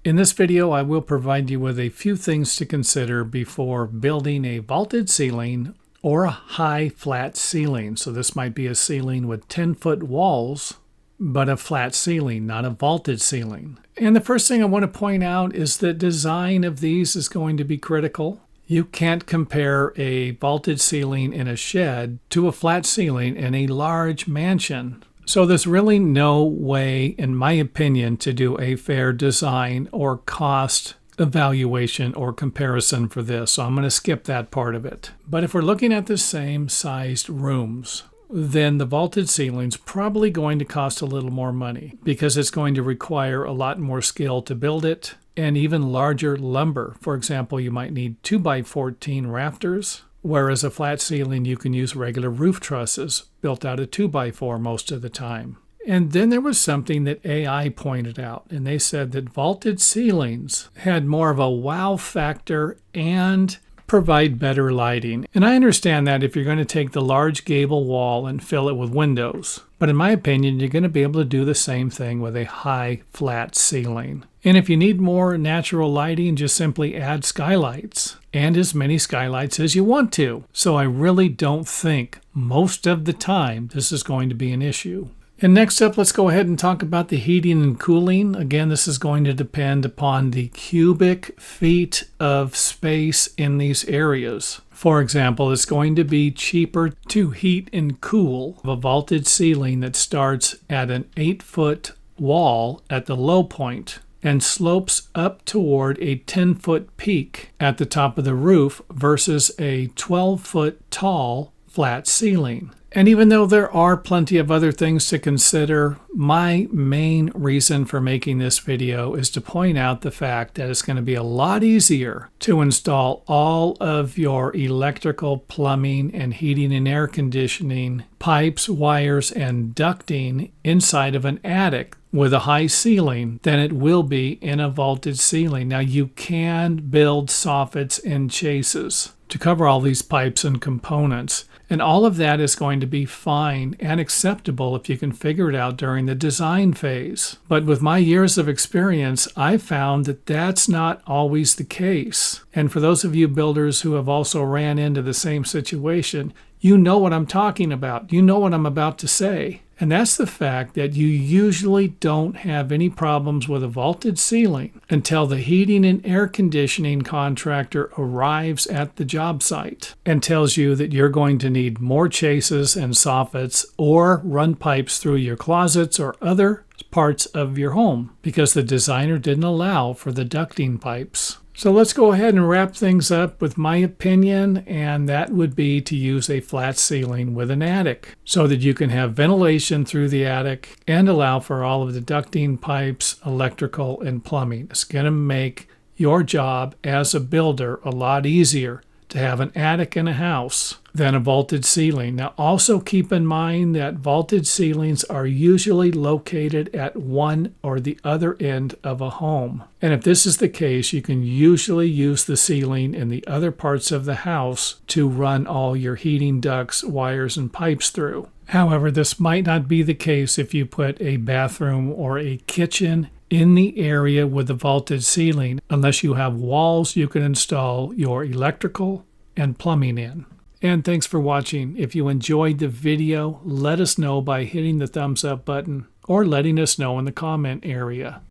In this video, I will provide you with a few things to consider before building a vaulted ceiling or a high flat ceiling. So this might be a ceiling with 10-foot walls, but a flat ceiling, not a vaulted ceiling. And the first thing I want to point out is the design of these is going to be critical. You can't compare a vaulted ceiling in a shed to a flat ceiling in a large mansion. So there's really no way, in my opinion, to do a fair design or cost evaluation or comparison for this. So I'm going to skip that part of it. But if we're looking at the same sized rooms, then the vaulted ceiling's probably going to cost a little more money because it's going to require a lot more skill to build it and even larger lumber. For example, you might need 2x14 rafters. Whereas a flat ceiling, you can use regular roof trusses built out of 2x4 most of the time. And then there was something that AI pointed out, and they said that vaulted ceilings had more of a wow factor and provide better lighting. And I understand that if you're going to take the large gable wall and fill it with windows. But in my opinion, you're going to be able to do the same thing with a high flat ceiling. And if you need more natural lighting, just simply add skylights and as many skylights as you want to. So I really don't think most of the time this is going to be an issue. And next up, let's go ahead and talk about the heating and cooling. Again, this is going to depend upon the cubic feet of space in these areas. For example, it's going to be cheaper to heat and cool a vaulted ceiling that starts at an 8-foot wall at the low point and slopes up toward a 10-foot peak at the top of the roof versus a 12-foot tall flat ceiling. And even though there are plenty of other things to consider, my main reason for making this video is to point out the fact that it's going to be a lot easier to install all of your electrical, plumbing, and heating and air conditioning pipes, wires, and ducting inside of an attic with a high ceiling than it will be in a vaulted ceiling. Now, you can build soffits and chases to cover all these pipes and components. And all of that is going to be fine and acceptable if you can figure it out during the design phase. But with my years of experience, I found that that's not always the case. And for those of you builders who have also ran into the same situation, you know what I'm talking about. You know what I'm about to say. And that's the fact that you usually don't have any problems with a vaulted ceiling until the heating and air conditioning contractor arrives at the job site and tells you that you're going to need more chases and soffits or run pipes through your closets or other parts of your home because the designer didn't allow for the ducting pipes. So let's go ahead and wrap things up with my opinion, and that would be to use a flat ceiling with an attic so that you can have ventilation through the attic and allow for all of the ducting pipes, electrical, and plumbing. It's going to make your job as a builder a lot easier to have an attic in a house than a vaulted ceiling. Now, also keep in mind that vaulted ceilings are usually located at one or the other end of a home. And if this is the case, you can usually use the ceiling in the other parts of the house to run all your heating ducts, wires, and pipes through. However, this might not be the case if you put a bathroom or a kitchen in the area with the vaulted ceiling, unless you have walls you can install your electrical and plumbing in. And thanks for watching. If you enjoyed the video, let us know by hitting the thumbs up button or letting us know in the comment area.